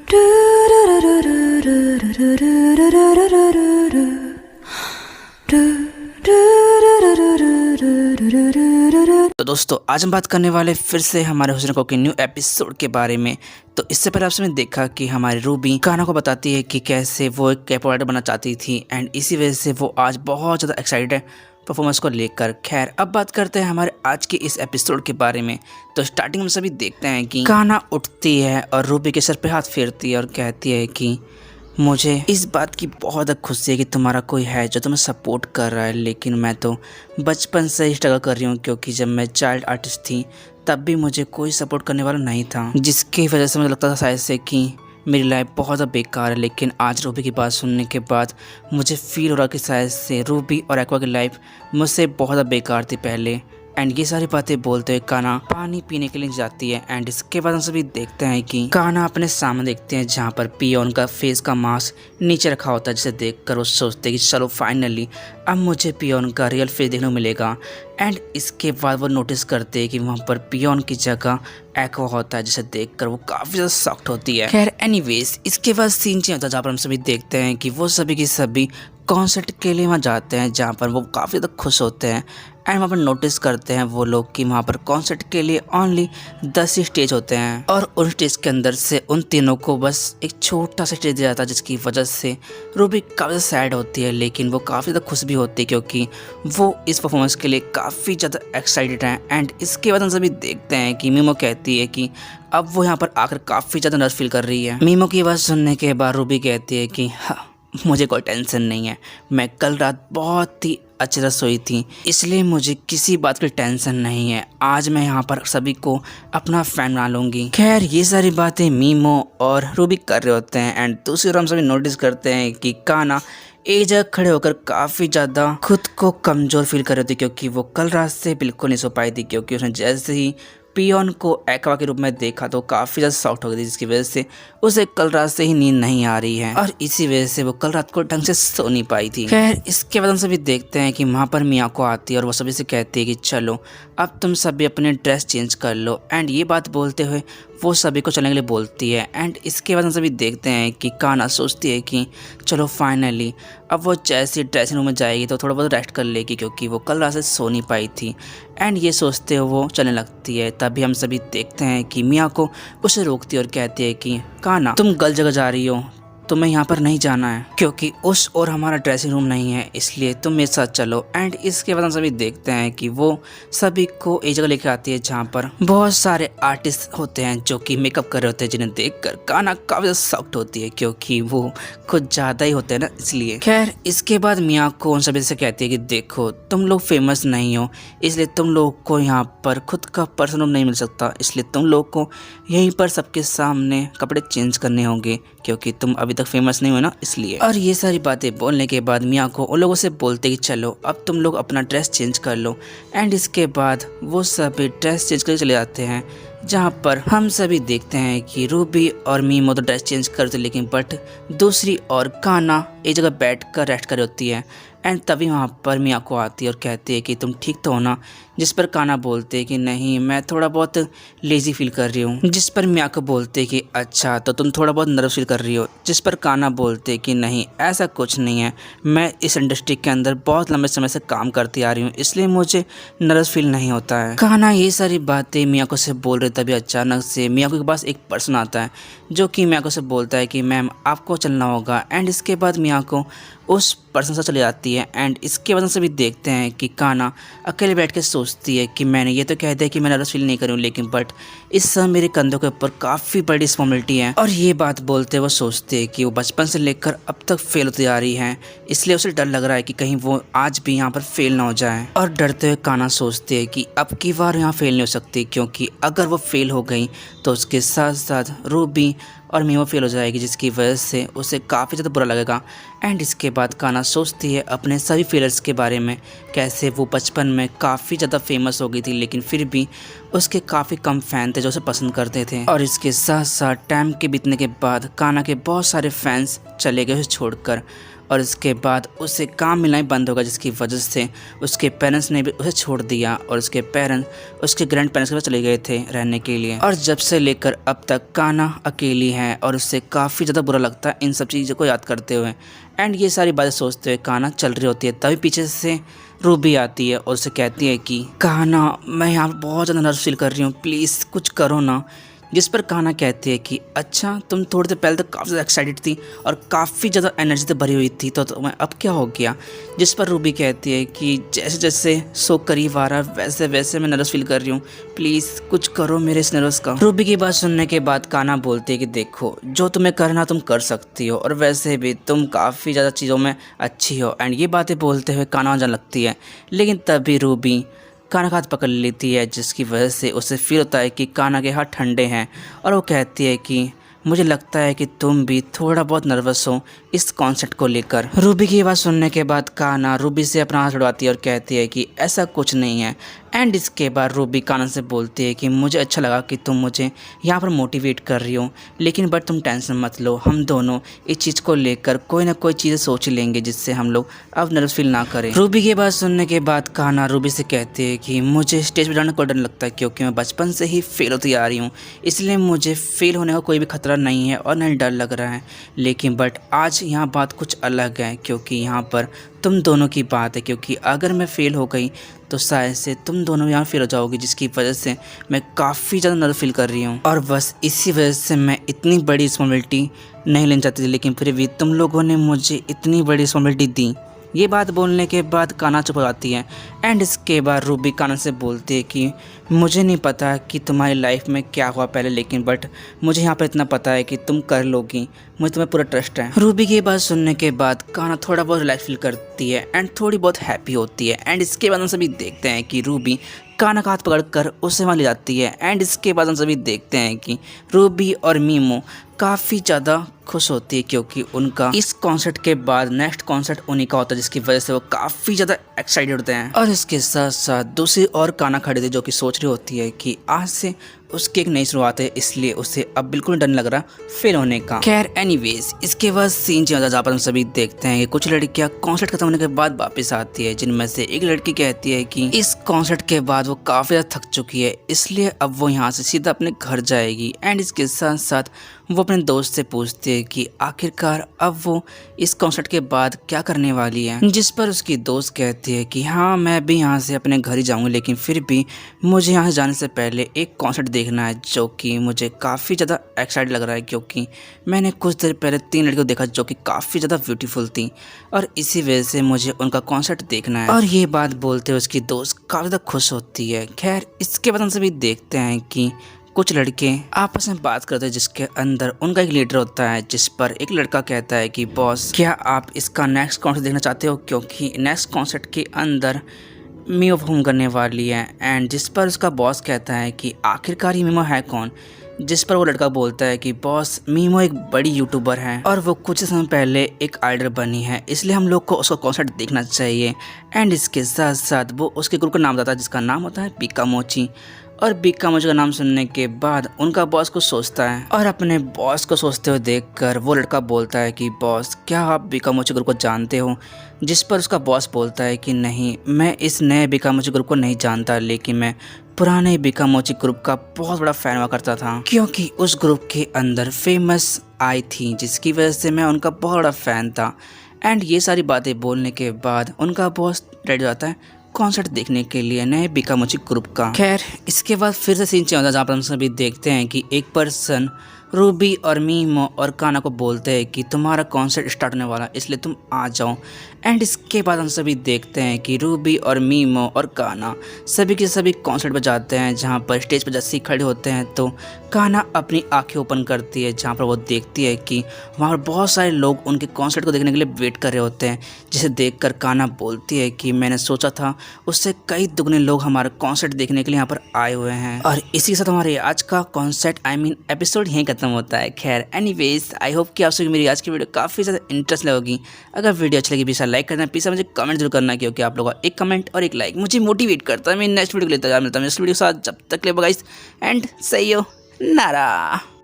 तो दोस्तों आज हम बात करने वाले फिर से हमारे हुस्न को के न्यू एपिसोड के बारे में। तो इससे पहले आपने देखा कि हमारी रूबी कान्हा को बताती है कि कैसे वो एक कैप राइडर बनना चाहती थी एंड इसी वजह से वो आज बहुत ज़्यादा एक्साइटेड है परफॉर्मेंस को लेकर। खैर अब बात करते हैं हमारे आज के इस एपिसोड के बारे में। तो स्टार्टिंग में सभी देखते हैं कि कान्हा उठती है और रूबी के सर पे हाथ फेरती है और कहती है कि मुझे इस बात की बहुत खुशी है कि तुम्हारा कोई है जो तुम्हें सपोर्ट कर रहा है, लेकिन मैं तो बचपन से ही स्ट्रगल कर रही हूँ क्योंकि जब मैं चाइल्ड आर्टिस्ट थी तब भी मुझे कोई सपोर्ट करने वाला नहीं था, जिसकी वजह से मुझे लगता था शायद से कि मेरी लाइफ बहुत ज़्यादा बेकार है। लेकिन आज रूबी की बात सुनने के बाद मुझे फील हो रहा कि शायद से रूबी और एक्वा की लाइफ मुझसे बहुत ज़्यादा बेकार थी पहले। एंड ये सारी बातें बोलते हुए कान्हा पानी पीने के लिए जाती है। एंड इसके बाद हम सभी देखते हैं कि कान्हा अपने सामने देखते हैं जहाँ पर पियोन का फेस का मास्क नीचे रखा होता है, जिसे देखकर वो सोचते हैं कि चलो फाइनली अब मुझे पियोन का रियल फेस देखने को मिलेगा। एंड इसके बाद वो नोटिस करते हैं कि वहाँ पर पियोन की जगह एक्वा होता है, जिसे देखकर वो काफ़ी ज़्यादा शॉक्ड होती है। खैर एनीवेज इसके बाद सीन चेंज होता है जहाँ पर हम सभी देखते हैं कि वो सभी की सभी कॉन्सर्ट के लिए वहाँ जाते हैं, जहाँ पर वो काफ़ी ज़्यादा खुश होते हैं। एंड वहाँ पर नोटिस करते हैं वो लोग कि वहाँ पर कॉन्सर्ट के लिए ओनली 10 ही स्टेज होते हैं और उन स्टेज के अंदर से उन तीनों को बस एक छोटा सा स्टेज दिया जाता है, जिसकी वजह से रूबी काफ़ी सैड होती है लेकिन वो काफ़ी ज़्यादा खुश भी होती है क्योंकि वो इस परफॉर्मेंस के लिए काफ़ी ज़्यादा एक्साइटेड हैं। एंड इसके बाद हम सभी देखते हैं कि मीमो कहती है कि अब वो यहाँ पर आकर काफ़ी ज़्यादा नर्वस फील कर रही है। मीमो की बात सुनने के बाद रूबी कहती है कि हाँ मुझे कोई टेंशन नहीं है, मैं कल रात बहुत ही अच्छी तरह सोई थी इसलिए मुझे किसी बात की टेंशन नहीं है, आज मैं यहाँ पर सभी को अपना फैन बना लूँगी। खैर ये सारी बातें मीमो और रूबी कर रहे होते हैं। एंड दूसरी ओर हम सभी नोटिस करते हैं कि कान्हा एक जगह खड़े होकर काफ़ी ज़्यादा खुद को कमज़ोर फील कर रही थी क्योंकि वो कल रात से बिल्कुल नहीं सो पाई थी, क्योंकि उसने जैसे ही पियोन को एक्वा के रूप में देखा तो काफ़ी ज़्यादा शॉक्ड हो गई थी, जिसकी वजह से उसे कल रात से ही नींद नहीं आ रही है और इसी वजह से वो कल रात को ढंग से सो नहीं पाई थी। खैर इसके बाद हम सभी देखते हैं कि वहाँ पर मियाको आती है और वो सभी से कहती है कि चलो अब तुम सभी अपने ड्रेस चेंज कर लो। एंड ये बात बोलते हुए वो सभी को चलने के लिए बोलती है। एंड इसके बाद हम सभी देखते हैं कि कान्हा सोचती है कि चलो फाइनली अब वो जैसे ड्रेसिंग रूम में जाएगी तो थोड़ा बहुत रेस्ट कर लेगी क्योंकि वो कल रात से सो नहीं पाई थी। एंड ये सोचते हुए वो चलने लगती है। तभी हम सभी देखते हैं कि मियाको उसे रोकती है और कहती है कि कान्हा तुम गलत जगह जा रही हो, तुम्हें यहाँ पर नहीं जाना है क्योंकि उस और हमारा ड्रेसिंग रूम नहीं है, इसलिए तुम मेरे साथ चलो। एंड इसके बाद हम सभी देखते हैं कि वो सभी को एक जगह लेके आती है जहाँ पर बहुत सारे आर्टिस्ट होते हैं जो कि मेकअप कर रहे होते हैं, जिन्हें देखकर कान्हा काफ़ी शॉक्ड होती है क्योंकि वो कुछ ज़्यादा ही होते हैं ना, इसलिए। खैर इसके बाद मियाको उन सभी से कहती है कि देखो तुम लोग फेमस नहीं हो, इसलिए तुम लोग को यहाँ पर खुद का पर्सनल रूम नहीं मिल सकता, इसलिए तुम लोग को यहीं पर सबके सामने कपड़े चेंज करने होंगे क्योंकि तुम अभी तक फेमस नहीं हो ना, इसलिए। और ये सारी बातें बोलने के बाद मियाको उन लोगों से बोलते कि चलो अब तुम लोग अपना ड्रेस चेंज कर लो। एंड इसके बाद वो सभी ड्रेस चेंज करके चले जाते हैं, जहाँ पर हम सभी देखते हैं कि रूबी और मीमो तो ड्रेस चेंज करते लेकिन बट दूसरी और कान्हा एक जगह बैठ कर रेस्ट कर होती है। एंड तभी वहाँ पर मियाको आती है और कहती है कि तुम ठीक तो हो ना, जिस पर कान्हा बोलते हैं कि नहीं मैं थोड़ा बहुत लेजी फील कर रही हूँ, जिस पर मियाको बोलते हैं कि अच्छा तो तुम थोड़ा बहुत नर्वस फील कर रही हो, जिस पर कान्हा बोलते हैं कि नहीं ऐसा कुछ नहीं है, मैं इस इंडस्ट्री के अंदर बहुत लंबे समय से काम करती आ रही हूँ इसलिए मुझे नर्वस फील नहीं होता है। कान्हा ये सारी बातें मियाको से बोल रहे तभी अचानक से मियाको के पास एक पर्सन आता है जो कि मियाको से बोलता है कि मैम आपको चलना होगा। एंड इसके बाद मियाको उस पर्सन से चली जाती है। एंड इसके बाद हम सभी देखते हैं कि कान्हा अकेले बैठ के सोचती है कि मैंने ये तो कह दिया कि मैं नर्वस फील नहीं करूँ, लेकिन बट इस समय मेरे कंधों के ऊपर काफ़ी बड़ी रिस्पॉन्सिबिलिटी है। और ये बात बोलते वो सोचते हैं कि वो बचपन से लेकर अब तक फेल होती जा रही है, इसलिए उसे डर लग रहा है कि कहीं वो आज भी यहाँ पर फेल ना हो जाए। और डरते हुए कान्हा सोचते हैं कि अब की बार यहाँ फेल नहीं हो सकती क्योंकि अगर वो फेल हो गई तो उसके साथ साथ रूबी और मीमो फेल हो जाएगी, जिसकी वजह से उसे काफ़ी ज़्यादा बुरा लगेगा। एंड इसके बाद कान्हा सोचती है अपने सभी फेलियर्स के बारे में, कैसे वो बचपन में काफ़ी ज़्यादा फेमस हो गई थी लेकिन फिर भी उसके काफ़ी कम फ़ैन थे जो उसे पसंद करते थे। और इसके साथ साथ टाइम के बीतने के बाद कान्हा के बहुत सारे फैंस चले गए उसे छोड़कर और इसके बाद उसे काम मिलना ही बंद होगा, जिसकी वजह से उसके पेरेंट्स ने भी उसे छोड़ दिया और उसके पेरेंट्स उसके ग्रैंड पेरेंट्स के पास चले गए थे रहने के लिए। और जब से लेकर अब तक कान्हा अकेली है और उससे काफ़ी ज़्यादा बुरा लगता है इन सब चीज़ों को याद करते हुए। एंड ये सारी बातें सोचते हुए कान्हा चल रही होती है, तभी पीछे से रूबी आती है और उसे कहती है कि कान्हा मैं यहाँ पर बहुत ज़्यादा नर्वस फील कर रही हूँ, प्लीज़ कुछ करो ना। जिस पर कान्हा कहती है कि अच्छा तुम थोड़ी देर पहले तो काफ़ी ज़्यादा एक्साइटेड थी और काफ़ी ज़्यादा एनर्जी से भरी हुई थी, तो तुम्हें अब क्या हो गया। जिस पर रूबी कहती है कि जैसे जैसे सो करीब आ रहा वैसे वैसे मैं नर्वस फील कर रही हूँ, प्लीज़ कुछ करो मेरे इस नर्वस का। रूबी की बात सुनने के बाद कान्हा बोलती है कि देखो जो तुम्हें करना तुम कर सकती हो और वैसे भी तुम काफ़ी ज़्यादा चीज़ों में अच्छी हो। एंड ये बातें बोलते हुए कान्हा जान लगती है, लेकिन तभी रूबी कान्हा का हाथ पकड़ लेती है, जिसकी वजह से उसे फील होता है कि कान्हा के हाथ ठंडे हैं। और वो कहती है कि मुझे लगता है कि तुम भी थोड़ा बहुत नर्वस हो इस कॉन्सेप्ट को लेकर। रूबी की बात सुनने के बाद कान्हा रूबी से अपना हाथ छुड़वाती है और कहती है कि ऐसा कुछ नहीं है। एंड इसके बाद रूबी कान्हा से बोलती है कि मुझे अच्छा लगा कि तुम मुझे यहाँ पर मोटिवेट कर रही हो, लेकिन बट तुम टेंशन मत लो, हम दोनों इस चीज़ को लेकर कोई ना कोई चीज़ें सोच लेंगे जिससे हम लोग अब नर्वस फील ना करें। रूबी की बात सुनने के बाद कान्हा रूबी से कहती है कि मुझे स्टेज पर जाने को डर लगता है, क्योंकि मैं बचपन से ही फेल होती आ रही हूँ, इसलिए मुझे फेल होने का कोई भी खतरा नहीं है और नहीं डर लग रहा है। लेकिन बट आज यहाँ बात कुछ अलग है, क्योंकि यहाँ पर तुम दोनों की बात है, क्योंकि अगर मैं फेल हो गई तो शायद से तुम दोनों यहाँ फेल हो जाओगी, जिसकी वजह से मैं काफ़ी ज़्यादा नर्वस फील कर रही हूँ। और बस इसी वजह से मैं इतनी बड़ी रिस्पॉन्सिबिलिटी नहीं लेना चाहती थी, लेकिन फिर भी तुम लोगों ने मुझे इतनी बड़ी रिस्पॉन्सिबिलिटी दी। ये बात बोलने के बाद कान्हा चुप हो जाती है। एंड इसके बाद रूबी कान्हा से बोलती है कि मुझे नहीं पता कि तुम्हारी लाइफ में क्या हुआ पहले, लेकिन बट मुझे यहाँ पर इतना पता है कि तुम कर लोगी, मुझे तुम्हें पूरा ट्रस्ट है। रूबी की बात सुनने के बाद कान्हा थोड़ा बहुत रिलैक्स फील करती है एंड थोड़ी बहुत हैप्पी होती है। एंड इसके बाद हम सभी देखते हैं कि रूबी कान्हा का हाथ पकड़कर उसे वहाँ ले जाती है। एंड इसके बाद हम सभी देखते हैं कि रूबी और मीमो काफ़ी ज़्यादा खुश होती है, क्योंकि उनका इस कॉन्सर्ट के बाद नेक्स्ट कॉन्सर्ट उन्हीं का होता है, जिसकी वजह से वो काफ़ी ज़्यादा एक्साइटेड होते हैं। और इसके साथ साथ दूसरी और कान्हा खड़ी थी, जो कि सोच रही होती है कि आज से उसकी एक नई शुरुआत है, इसलिए उसे अब बिल्कुल डर नहीं लग रहा फेल होने का। खैर एनीवेज, इसके बाद सीन चेंज होता है, जहाँ पर हम सभी देखते हैं कि कुछ लड़कियां कॉन्सर्ट खत्म होने के बाद वापस आती है, जिनमें से एक लड़की कहती है कि इस कॉन्सर्ट के बाद वो काफ़ी ज़्यादा थक चुकी है, इसलिए अब वो यहाँ से सीधा अपने घर जाएगी। एंड इसके साथ साथ वो अपने दोस्त से पूछती है कि आखिरकार अब वो इस कॉन्सर्ट के बाद क्या करने वाली है, जिस पर उसकी दोस्त कहती है कि हाँ मैं भी यहाँ से अपने घर ही जाऊँगी, लेकिन फिर भी मुझे यहाँ से जाने से पहले एक कॉन्सर्ट देखना है, जो कि मुझे काफ़ी ज़्यादा एक्साइटेड लग रहा है, क्योंकि मैंने कुछ देर पहले 3 लड़कियों को देखा जो कि काफ़ी ज़्यादा ब्यूटीफुल थी और इसी वजह से मुझे उनका कॉन्सर्ट देखना है। और ये बात बोलते हुए उसकी दोस्त काफ़ी ज़्यादा खुश होती है। खैर इसके बाद हम सभी देखते हैं कि कुछ लड़के आपस में बात करते हैं, जिसके अंदर उनका एक लीडर होता है, जिस पर एक लड़का कहता है कि बॉस क्या आप इसका नेक्स्ट कॉन्सर्ट देखना चाहते हो, क्योंकि नेक्स्ट कॉन्सर्ट के अंदर मीमो परफॉर्म करने वाली है। एंड जिस पर उसका बॉस कहता है कि आखिरकार ये मीमो है कौन, जिस पर वो लड़का बोलता है कि बॉस मीमो एक बड़ी यूट्यूबर है और वो कुछ समय पहले एक आइडल बनी है, इसलिए हम लोग को उसका कॉन्सर्ट देखना चाहिए। एंड इसके साथ साथ वो उसके ग्रुप का नाम बताता है, जिसका नाम होता है बीका मोची। और बीका मोची का नाम सुनने के बाद उनका बॉस को सोचता है और अपने बॉस को सोचते हुए देखकर वो लड़का बोलता है कि बॉस क्या आप बीका मोची ग्रुप को जानते हो, जिस पर उसका बॉस बोलता है कि नहीं मैं इस नए बीका मोची ग्रुप को नहीं जानता, लेकिन मैं पुराने बीका मोची ग्रुप का बहुत बड़ा फैन हुआ करता था, क्योंकि उस ग्रुप के अंदर फेमस आई थी, जिसकी वजह से मैं उनका बहुत बड़ा फैन था। एंड ये सारी बातें बोलने के बाद उनका बॉस रेडी हो जाता है कॉन्सर्ट देखने के लिए नए बीका मोची ग्रुप का। खैर इसके बाद फिर से सीन चेंज होता है, जहाँ पर हम सभी देखते हैं कि एक पर्सन रूबी और मीमो और कान्हा को बोलते हैं कि तुम्हारा कॉन्सर्ट स्टार्ट होने वाला है, इसलिए तुम आ जाओ। एंड इसके बाद हम सभी देखते हैं कि रूबी और मीमो और कान्हा सभी के सभी कॉन्सर्ट पर जाते हैं, जहाँ पर स्टेज पर जैसे ही खड़े होते हैं तो कान्हा अपनी आंखें ओपन करती है, जहाँ पर वो देखती है कि वहाँ पर बहुत सारे लोग उनके कॉन्सर्ट को देखने के लिए वेट कर रहे होते हैं, जिसे देखकर कान्हा बोलती है कि मैंने सोचा था उससे कई दुगने लोग हमारे कॉन्सर्ट देखने के लिए यहाँ पर आए हुए हैं। और इसी के साथ हमारे आज का कॉन्सर्ट एपिसोड यहीं खत्म होता है। खैर एनीवेज, आई होप कि आप सभी मेरी आज की वीडियो काफ़ी ज़्यादा इंटरेस्ट लगेगी। अगर वीडियो अच्छी लगी प्लीज़ लाइक करना, प्लीज़ मुझे कमेंट जरूर करना, क्योंकि आप लोगों का एक कमेंट और एक लाइक मुझे मोटिवेट करता है मैं नेक्स्ट वीडियो को लेता मिलता हूँ नेक्स्ट वीडियो के साथ। जब तक ले गाइस एंड सही हो नारा।